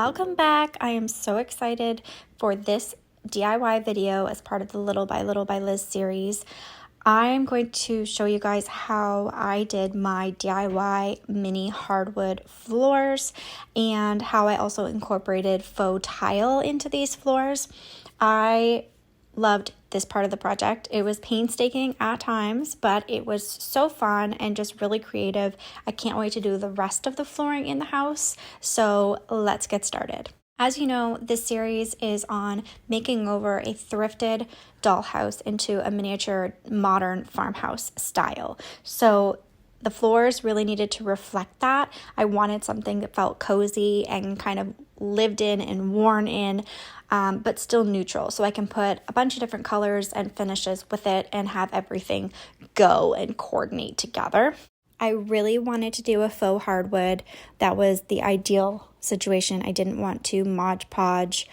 Welcome back. I am so excited for this DIY video as part of the Little by Liz series. I am going to show you guys how I did my DIY mini hardwood floors and how I also incorporated faux tile into these floors. I loved this part of the project. It was painstaking at times, but it was so fun and just really creative. I can't wait to do the rest of the flooring in the house. So let's get started. As you know, this series is on making over a thrifted dollhouse into a miniature modern farmhouse style. So the floors really needed to reflect that. I wanted something that felt cozy and kind of lived in and worn in, but still neutral. So I can put a bunch of different colors and finishes with it and have everything go and coordinate together. I really wanted to do a faux hardwood. That was the ideal situation. I didn't want to Mod Podge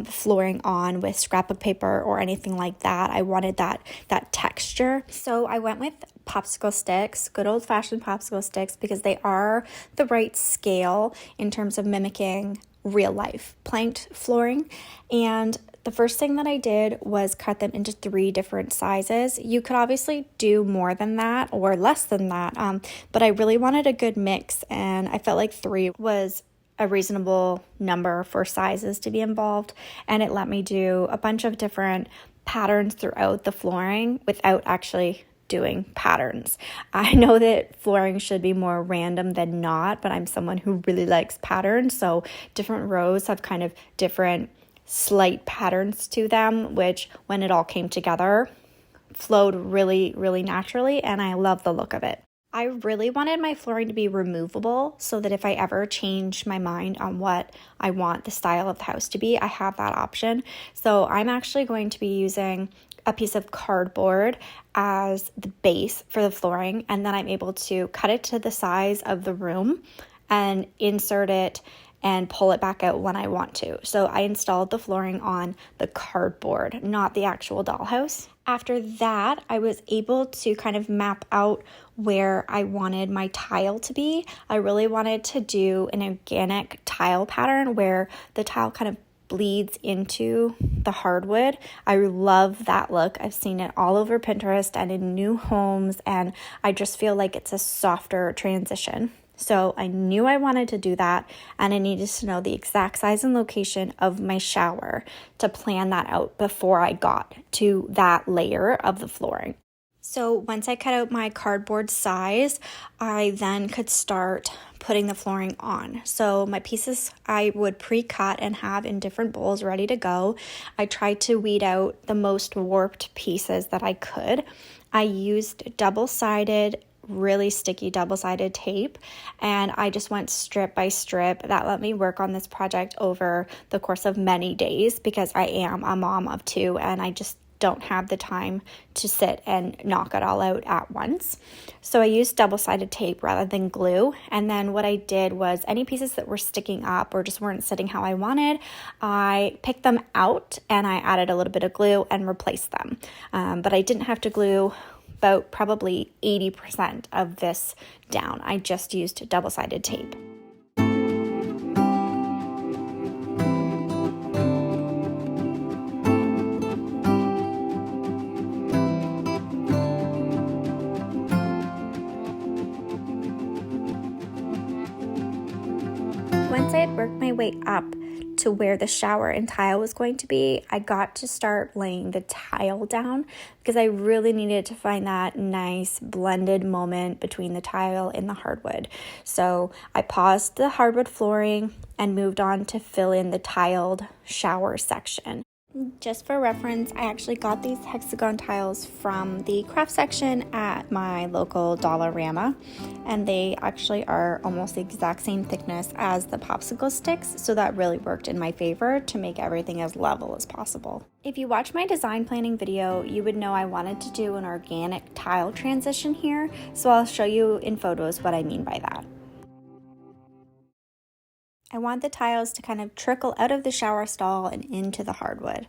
flooring on with scrapbook paper or anything like that. I wanted that texture. So I went with popsicle sticks, good old-fashioned popsicle sticks, because they are the right scale in terms of mimicking real life planked flooring. And the first thing that I did was cut them into 3 different sizes. You could obviously do more than that or less than that, but I really wanted a good mix, and I felt like 3 was a reasonable number for sizes to be involved, and it let me do a bunch of different patterns throughout the flooring without actually doing patterns. I know that flooring should be more random than not, but I'm someone who really likes patterns, so different rows have kind of different slight patterns to them, which when it all came together flowed really, really naturally, and I love the look of it. I really wanted my flooring to be removable so that if I ever change my mind on what I want the style of the house to be, I have that option. So I'm actually going to be using a piece of cardboard as the base for the flooring, and then I'm able to cut it to the size of the room and insert it and pull it back out when I want to. So I installed the flooring on the cardboard, not the actual dollhouse. After that, I was able to kind of map out where I wanted my tile to be. I really wanted to do an organic tile pattern where the tile kind of bleeds into the hardwood. I love that look. I've seen it all over Pinterest and in new homes, and I just feel like it's a softer transition. So I knew I wanted to do that, and I needed to know the exact size and location of my shower to plan that out before I got to that layer of the flooring. So once I cut out my cardboard size, I then could start putting the flooring on. So my pieces I would pre-cut and have in different bowls ready to go. I tried to weed out the most warped pieces that I could. I used double-sided, really sticky double-sided tape, and I just went strip by strip. That let me work on this project over the course of many days because I am a mom of 2 and I just don't have the time to sit and knock it all out at once. So I used double-sided tape rather than glue, and then what I did was any pieces that were sticking up or just weren't sitting how I wanted, I picked them out and I added a little bit of glue and replaced them. But I didn't have to glue about probably 80% of this down. I just used double-sided tape. Once I had worked my way up to where the shower and tile was going to be, I got to start laying the tile down because I really needed to find that nice blended moment between the tile and the hardwood. So I paused the hardwood flooring and moved on to fill in the tiled shower section. Just for reference, I actually got these hexagon tiles from the craft section at my local Dollarama, and they actually are almost the exact same thickness as the popsicle sticks, so that really worked in my favor to make everything as level as possible. If you watch my design planning video, you would know I wanted to do an organic tile transition here, so I'll show you in photos what I mean by that. I want the tiles to kind of trickle out of the shower stall and into the hardwood.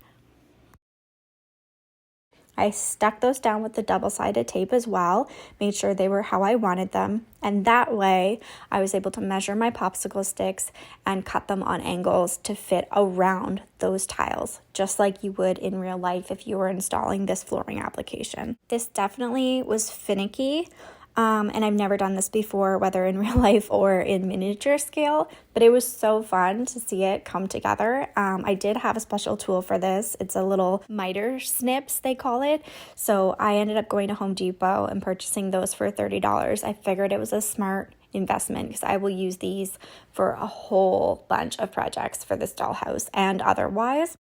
I stuck those down with the double-sided tape as well, made sure they were how I wanted them, and that way I was able to measure my popsicle sticks and cut them on angles to fit around those tiles, just like you would in real life if you were installing this flooring application. This definitely was finicky. And I've never done this before, whether in real life or in miniature scale, but it was so fun to see it come together. I did have a special tool for this. It's a little miter snips, they call it. So I ended up going to Home Depot and purchasing those for $30. I figured it was a smart investment because I will use these for a whole bunch of projects for this dollhouse and otherwise.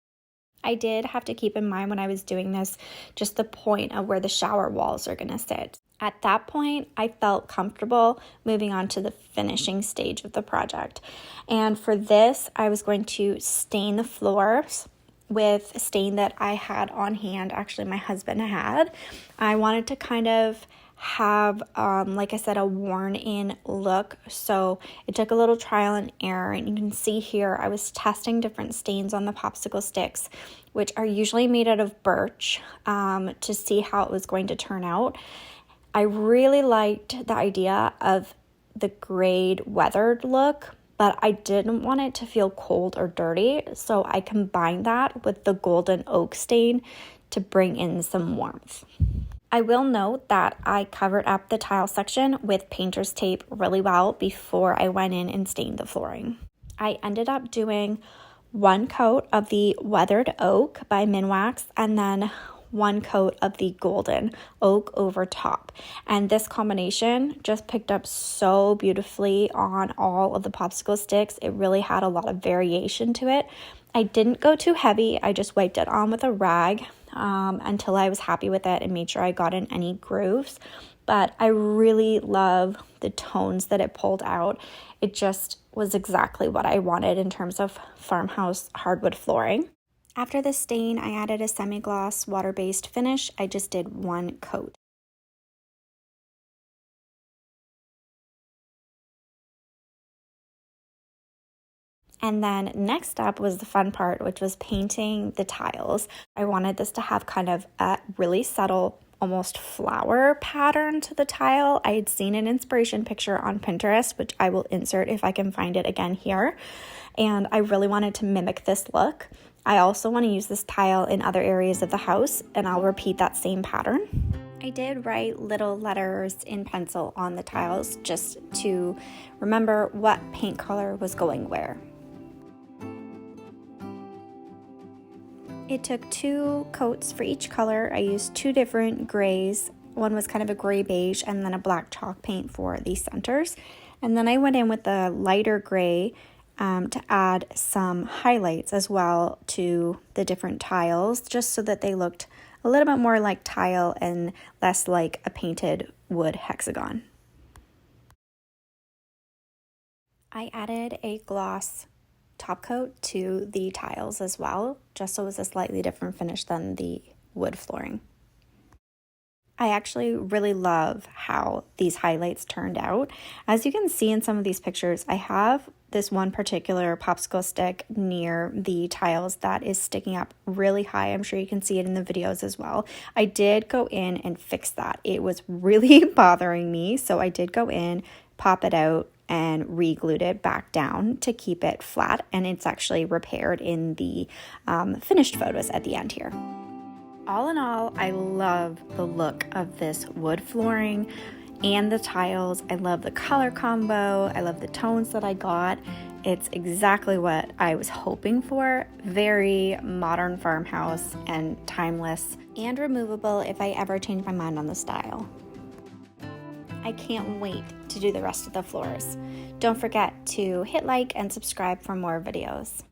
I did have to keep in mind when I was doing this, just the point of where the shower walls are going to sit. At that point, I felt comfortable moving on to the finishing stage of the project. And for this, I was going to stain the floors with stain that I had on hand. Actually, my husband had. I wanted to kind of have, like I said, a worn-in look. So it took a little trial and error. And you can see here, I was testing different stains on the popsicle sticks, which are usually made out of birch, to see how it was going to turn out. I really liked the idea of the grayed weathered look, but I didn't want it to feel cold or dirty, so I combined that with the golden oak stain to bring in some warmth. I will note that I covered up the tile section with painter's tape really well before I went in and stained the flooring. I ended up doing one coat of the weathered oak by Minwax and then one coat of the golden oak over top, and this combination just picked up so beautifully on all of the popsicle sticks. It really had a lot of variation to it. I didn't go too heavy. I just wiped it on with a rag until I was happy with it and made sure I got in any grooves, but I really love the tones that it pulled out. It just was exactly what I wanted in terms of farmhouse hardwood flooring. After the stain, I added a semi-gloss water-based finish. I just did one coat. And then next up was the fun part, which was painting the tiles. I wanted this to have kind of a really subtle, almost flower pattern to the tile. I had seen an inspiration picture on Pinterest, which I will insert if I can find it again here. And I really wanted to mimic this look. I also want to use this tile in other areas of the house, and I'll repeat that same pattern. I did write little letters in pencil on the tiles just to remember what paint color was going where. It took 2 coats for each color. I used 2 different grays. One was kind of a gray beige and then a black chalk paint for the centers. And then I went in with a lighter gray to add some highlights as well to the different tiles, just so that they looked a little bit more like tile and less like a painted wood hexagon. I added a gloss top coat to the tiles as well, just so it was a slightly different finish than the wood flooring. I actually really love how these highlights turned out. As you can see in some of these pictures, I have this one particular popsicle stick near the tiles that is sticking up really high. I'm sure you can see it in the videos as well. I did go in and fix that. It was really bothering me, so I did go in, pop it out, and re-glued it back down to keep it flat, and it's actually repaired in the finished photos at the end here. All in all, I love the look of this wood flooring and the tiles. I love the color combo. I love the tones that I got. It's exactly what I was hoping for. Very modern farmhouse and timeless and removable if I ever change my mind on the style. I can't wait to do the rest of the floors. Don't forget to hit like and subscribe for more videos.